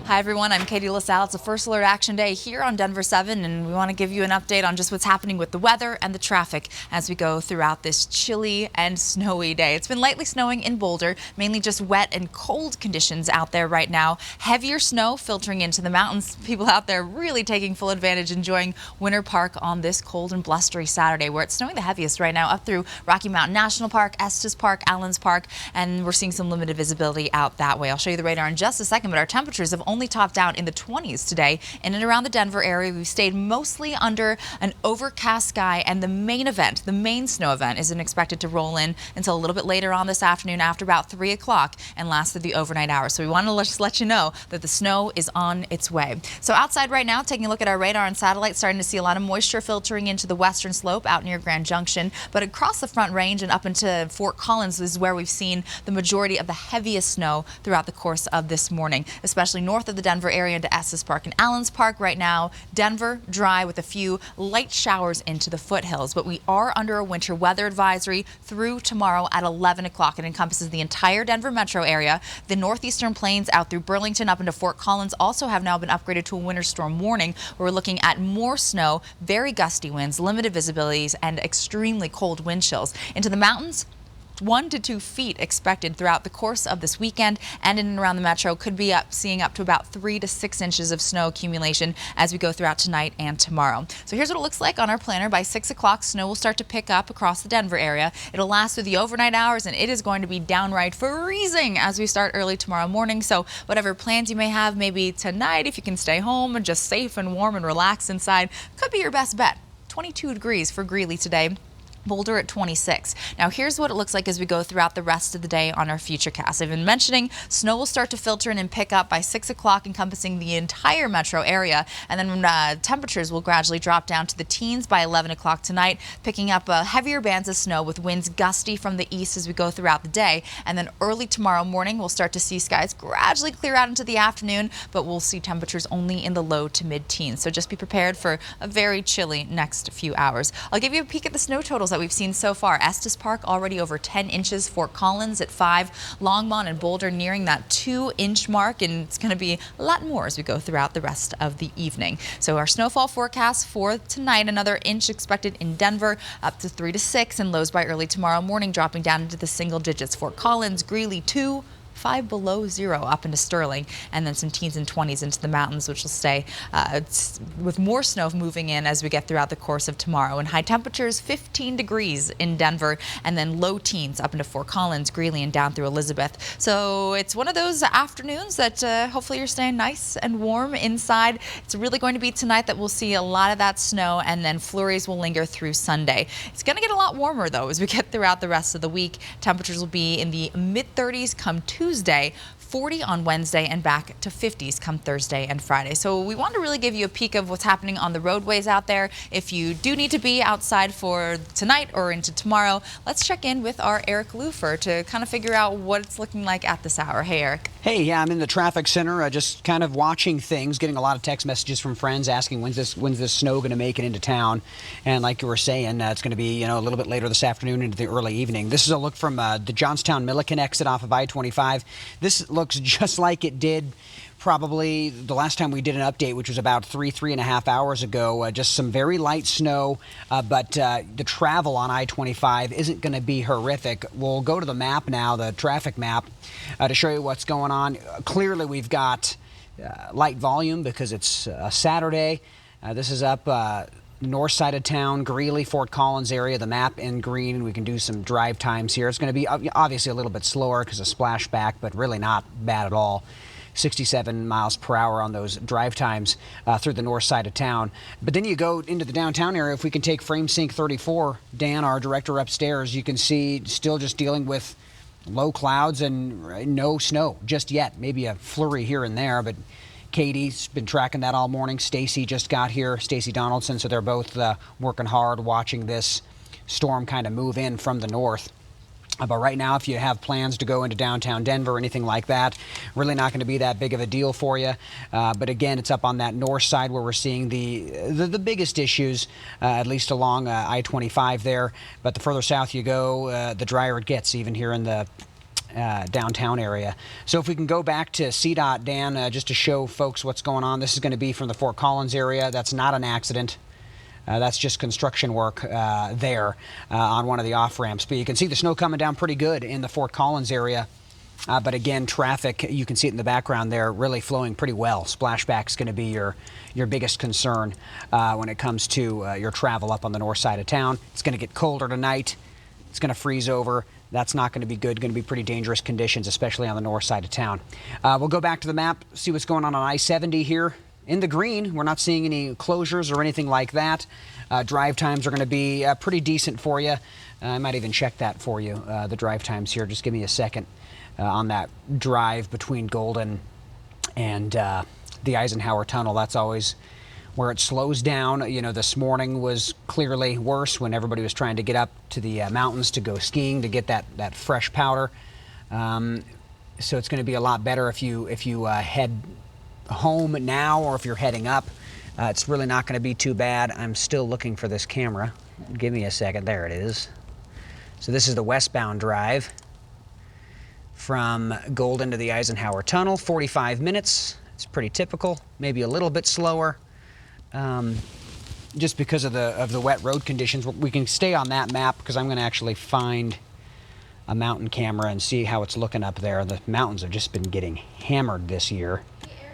Hi everyone, I'm Katie LaSalle. It's a First Alert Action Day here on Denver 7, and we want to give you an update on just what's happening with the weather and the traffic as we go throughout this chilly and snowy day. It's been lightly snowing in Boulder, mainly just wet and cold conditions out there right now. Heavier snow filtering into the mountains. People out there really taking full advantage, enjoying Winter Park on this cold and blustery Saturday, where it's snowing the heaviest right now up through Rocky Mountain National Park, Estes Park, Allens Park, and we're seeing some limited visibility out that way. I'll show you the radar in just a second, but our temperatures have only topped out in the 20s today. In and around the Denver area, we've stayed mostly under an overcast sky, and the main event, the main snow event, isn't expected to roll in until a little bit later on this afternoon after about 3 o'clock and last through the overnight hours. So we want to just let you know that the snow is on its way. So outside right now, taking a look at our radar and satellite, starting to see a lot of moisture filtering into the western slope out near Grand Junction, but across the Front Range and up into Fort Collins is where we've seen the majority of the heaviest snow throughout the course of this morning, especially north of the Denver area into Estes Park and Allens Park. Right now, Denver dry with a few light showers into the foothills, but we are under a winter weather advisory through tomorrow at 11 o'clock. It encompasses the entire Denver metro area. The northeastern plains out through Burlington up into Fort Collins also have now been upgraded to a winter storm warning, where we're looking at more snow, very gusty winds, limited visibilities, and extremely cold wind chills. Into the mountains, 1 to 2 feet expected throughout the course of this weekend, and in and around the metro could be seeing up to about 3 to 6 inches of snow accumulation as we go throughout tonight and tomorrow. So here's what it looks like on our planner. By 6 o'clock, snow will start to pick up across the Denver area. It'll last through the overnight hours, and it is going to be downright freezing as we start early tomorrow morning. So whatever plans you may have, maybe tonight, if you can stay home and just safe and warm and relax inside, could be your best bet. 22 degrees for Greeley today. Boulder at 26. Now here's what it looks like as we go throughout the rest of the day on our Futurecast. I've been mentioning snow will start to filter in and pick up by 6 o'clock, encompassing the entire metro area, and then temperatures will gradually drop down to the teens by 11 o'clock tonight, picking up heavier bands of snow with winds gusty from the east as we go throughout the day. And then early tomorrow morning, we'll start to see skies gradually clear out into the afternoon, but we'll see temperatures only in the low to mid-teens. So just be prepared for a very chilly next few hours. I'll give you a peek at the snow totals that we've seen so far. Estes Park already over 10 inches, Fort Collins at 5, Longmont and Boulder nearing that 2-inch mark, and it's going to be a lot more as we go throughout the rest of the evening. So our snowfall forecast for tonight, another inch expected in Denver, up to 3 to 6, and lows by early tomorrow morning dropping down into the single digits. Fort Collins, Greeley 2, 5 below 0 up into Sterling, and then some teens and 20s into the mountains, which will stay with more snow moving in as we get throughout the course of tomorrow. And high temperatures 15 degrees in Denver, and then low teens up into Fort Collins, Greeley, and down through Elizabeth. So it's one of those afternoons that hopefully you're staying nice and warm inside. It's really going to be tonight that we'll see a lot of that snow, and then flurries will linger through Sunday. It's going to get a lot warmer though as we get throughout the rest of the week. Temperatures will be in the mid-30s come Tuesday, 40 on Wednesday, and back to 50s come Thursday and Friday. So we want to really give you a peek of what's happening on the roadways out there. If you do need to be outside for tonight or into tomorrow, let's check in with our Eric Lufer to kind of figure out what it's looking like at this hour. Hey, Eric. Hey, yeah, I'm in the traffic center, just kind of watching things, getting a lot of text messages from friends asking when's this snow going to make it into town. And like you were saying, it's going to be a little bit later this afternoon into the early evening. This is a look from the Johnstown-Milliken exit off of I-25. This looks just like it did probably the last time we did an update, which was about three and a half hours ago. Just some very light snow, but the travel on I-25 isn't going to be horrific. We'll go to the map now, the traffic map, to show you what's going on. Clearly, we've got light volume because it's Saturday. This is up north side of town, Greeley, Fort Collins area, the map in green. We can do some drive times here. It's going to be obviously a little bit slower because of splashback, but really not bad at all. 67 miles per hour on those drive times through the north side of town. But then you go into the downtown area. If we can take Frame Sync 34, Dan, our director upstairs, you can see still just dealing with low clouds and no snow just yet. Maybe a flurry here and there, but Katie's been tracking that all morning. Stacy just got here, Stacy Donaldson, so they're both working hard, watching this storm kind of move in from the north. But right now, if you have plans to go into downtown Denver or anything like that, really not going to be that big of a deal for you. But again, it's up on that north side where we're seeing the biggest issues, at least along I-25 there. But the further south you go, the drier it gets, even here in the downtown area. So if we can go back to CDOT, Dan, just to show folks what's going on. This is going to be from the Fort Collins area. That's not an accident. That's just construction work there on one of the off-ramps. But you can see the snow coming down pretty good in the Fort Collins area. But again, traffic, you can see it in the background there, really flowing pretty well. Splashback's going to be your biggest concern when it comes to your travel up on the north side of town. It's going to get colder tonight. It's going to freeze over. That's not going to be good. Going to be pretty dangerous conditions, especially on the north side of town. We'll go back to the map, see what's going on I-70 here. In the green, we're not seeing any closures or anything like that. Drive times are going to be pretty decent for you. I might even check that for you, the drive times here. Just give me a second on that drive between Golden and the Eisenhower Tunnel. That's always where it slows down. You know, this morning was clearly worse when everybody was trying to get up to the mountains to go skiing to get that fresh powder. So it's going to be a lot better if you head home now or if you're heading up. It's really not going to be too bad. I'm still looking for this camera. Give me a second. There it is. So this is the westbound drive from Golden to the Eisenhower Tunnel. 45 minutes. It's pretty typical. Maybe a little bit slower, just because of the wet road conditions. We can stay on that map because I'm going to actually find a mountain camera and see how it's looking up there. The mountains have just been getting hammered this year.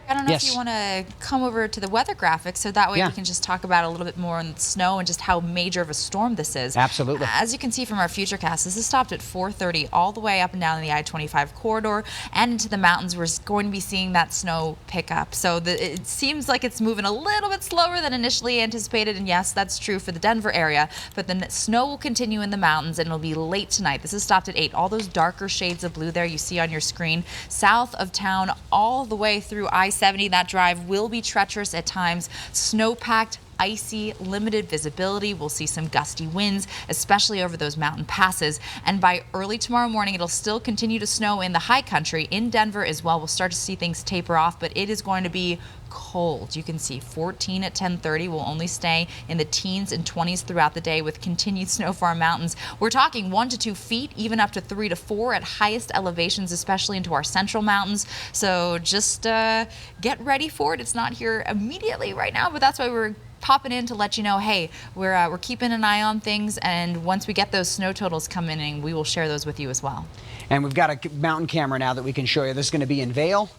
I don't know Yes. if you want to come over to the weather graphic so that way Yeah. we can just talk about a little bit more on the snow and just how major of a storm this is. Absolutely. As you can see from our Futurecast, this is stopped at 4:30 all the way up and down the I-25 corridor and into the mountains. We're going to be seeing that snow pick up. So it seems like it's moving a little bit slower than initially anticipated, and yes, that's true for the Denver area, but the snow will continue in the mountains and it'll be late tonight. This is stopped at 8. All those darker shades of blue there you see on your screen, south of town all the way through I-70. That drive will be treacherous at times, snow-packed, icy, limited visibility. We'll see some gusty winds, especially over those mountain passes. And by early tomorrow morning, it'll still continue to snow in the high country, in Denver as well. We'll start to see things taper off, but it is going to be cold. You can see 14 at 10:30. We'll only stay in the teens and 20s throughout the day with continued snow for our mountains. We're talking 1 to 2 feet, even up to 3 to 4 at highest elevations, especially into our central mountains. So just get ready for it. It's not here immediately right now, but that's why we're popping in to let you know, hey, we're keeping an eye on things, and once we get those snow totals coming in, we will share those with you as well. And we've got a mountain camera now that we can show you. This is going to be in Vail.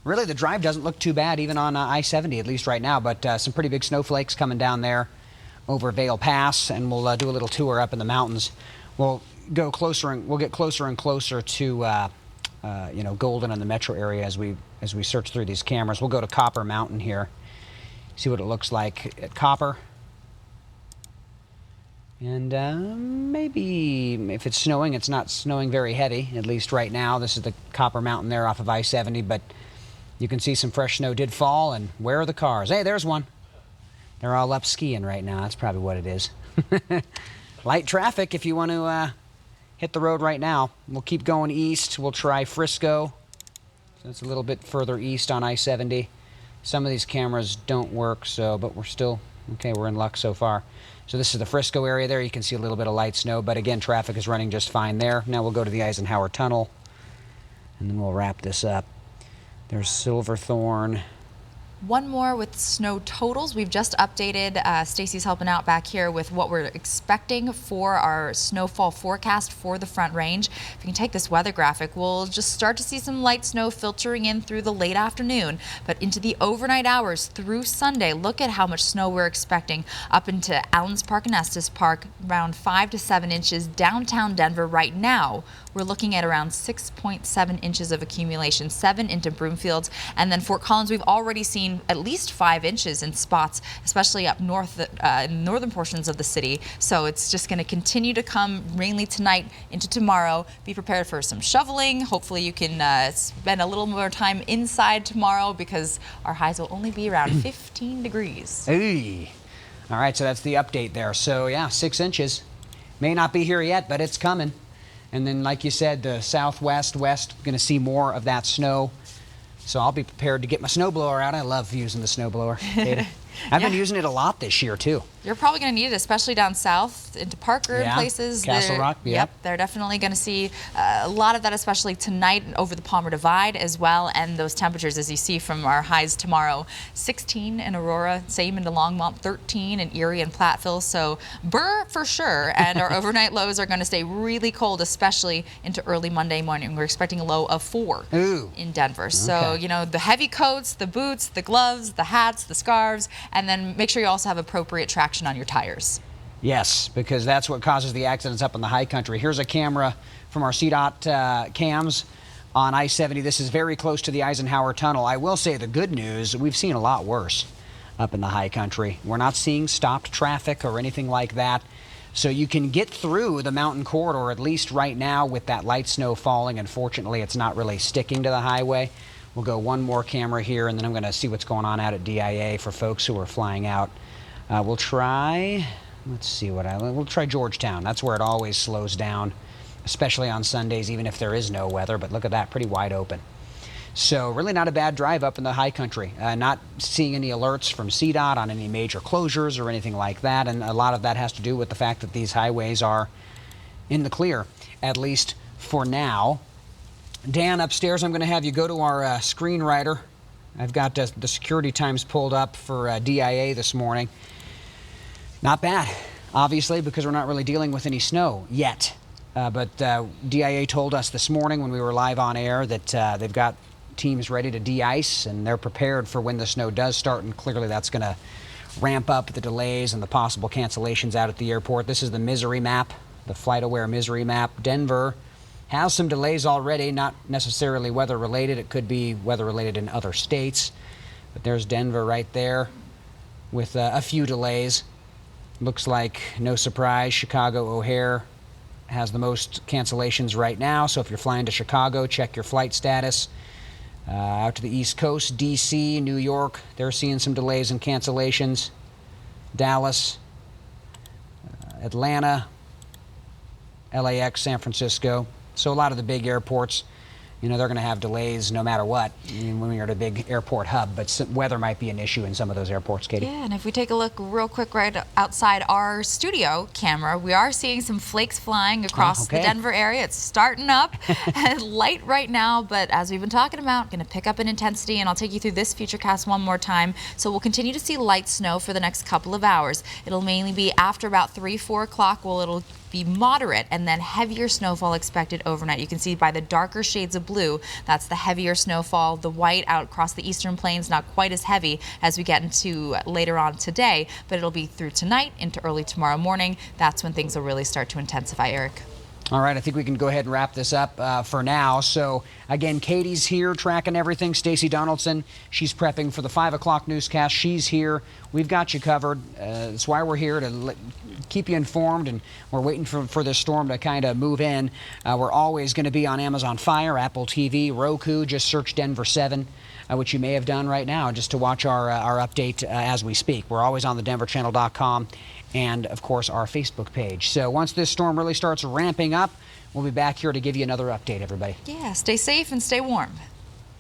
Really, the drive doesn't look too bad, even on I-70, at least right now, but some pretty big snowflakes coming down there over Vail Pass, and we'll do a little tour up in the mountains. We'll go closer, and we'll get closer and closer to Golden and the metro area as we search through these cameras. We'll go to Copper Mountain here, see what it looks like at Copper. And maybe if it's snowing, it's not snowing very heavy, at least right now. This is the Copper Mountain there off of I-70, but you can see some fresh snow did fall. And where are the cars? Hey, there's one. They're all up skiing right now. That's probably what it is. Light traffic if you want to hit the road right now. We'll keep going east. We'll try Frisco. So it's a little bit further east on I-70. Some of these cameras don't work, but we're still, okay, we're in luck so far. So this is the Frisco area there. You can see a little bit of light snow, but again, traffic is running just fine there. Now we'll go to the Eisenhower Tunnel, and then we'll wrap this up. There's Silverthorne. One more with snow totals. We've just updated, Stacy's helping out back here with what we're expecting for our snowfall forecast for the Front Range. If you can take this weather graphic, we'll just start to see some light snow filtering in through the late afternoon, but into the overnight hours through Sunday, look at how much snow we're expecting up into Allens Park and Estes Park, around 5 to 7 inches. Downtown Denver right now, we're looking at around 6.7 inches of accumulation, 7 into Broomfield, and then Fort Collins, we've already seen at least 5 inches in spots, especially up north, in northern portions of the city. So it's just going to continue to come mainly tonight into tomorrow. Be prepared for some shoveling. Hopefully you can spend a little more time inside tomorrow because our highs will only be around 15 degrees. Hey. All right, so that's the update there. So yeah, 6 inches. May not be here yet, but it's coming. And then, like you said, the southwest, west, going to see more of that snow. So I'll be prepared to get my snowblower out. I love using the snowblower. I've been using it a lot this year, too. You're probably going to need it, especially down south into Parker and places. Castle Rock, Yep, they're definitely going to see a lot of that, especially tonight over the Palmer Divide as well. And those temperatures, as you see from our highs tomorrow, 16 in Aurora, same in Longmont, 13 in Erie and Platteville. So Burr for sure. And our overnight lows are going to stay really cold, especially into early Monday morning. We're expecting a low of 4 in Denver. So, you know, the heavy coats, the boots, the gloves, the hats, the scarves, and then make sure you also have appropriate traction on your tires. Yes, because that's what causes the accidents up in the high country. Here's a camera from our CDOT cams on I-70. This is very close to the Eisenhower Tunnel. I will say the good news, we've seen a lot worse up in the high country. We're not seeing stopped traffic or anything like that. So you can get through the mountain corridor, at least right now, with that light snow falling. Unfortunately, it's not really sticking to the highway. We'll go one more camera here, and then I'm going to see what's going on out at DIA for folks who are flying out. We'll try, we'll try Georgetown. That's where it always slows down, especially on Sundays, even if there is no weather. But look at that, pretty wide open. So really not a bad drive up in the high country. Not seeing any alerts from CDOT on any major closures or anything like that. And a lot of that has to do with the fact that these highways are in the clear, at least for now. Dan, upstairs, I'm going to have you go to our screenwriter. I've got the security times pulled up for DIA this morning. Not bad, obviously, because we're not really dealing with any snow yet. But DIA told us this morning when we were live on air that they've got teams ready to de-ice, and they're prepared for when the snow does start, and clearly that's going to ramp up the delays and the possible cancellations out at the airport. This is the misery map, the FlightAware misery map. Denver has some delays already, not necessarily weather-related. It could be weather-related in other states. But there's Denver right there with a few delays. Looks like, no surprise, Chicago O'Hare has the most cancellations right now. So if you're flying to Chicago, check your flight status. Out to the East Coast, D.C., New York, they're seeing some delays and cancellations. Dallas, Atlanta, LAX, San Francisco. So a lot of the big airports, you know, they're going to have delays no matter what when you're at a big airport hub. But weather might be an issue in some of those airports, Katie. Yeah, and if we take a look real quick right outside our studio camera, we are seeing some flakes flying across the Denver area. It's starting up and light right now, but as we've been talking about, going to pick up in intensity, and I'll take you through this futurecast one more time. So we'll continue to see light snow for the next couple of hours. It'll mainly be after about 3, 4 o'clock. It'll be moderate, and then heavier snowfall expected overnight. You can see by the darker shades of blue, that's the heavier snowfall. The white out across the eastern plains, not quite as heavy as we get into later on today, but it'll be through tonight into early tomorrow morning. That's when things will really start to intensify, Eric. All right, I think we can go ahead and wrap this up for now. So, again, Katie's here tracking everything. Stacey Donaldson, she's prepping for the 5 o'clock newscast. She's here. We've got you covered. That's why we're here, to keep you informed, and we're waiting for this storm to kind of move in. We're always going to be on Amazon Fire, Apple TV, Roku. Just search Denver 7. Which you may have done right now, just to watch our update as we speak. We're always on the denverchannel.com and, of course, our Facebook page. So once this storm really starts ramping up, we'll be back here to give you another update, everybody. Yeah, stay safe and stay warm.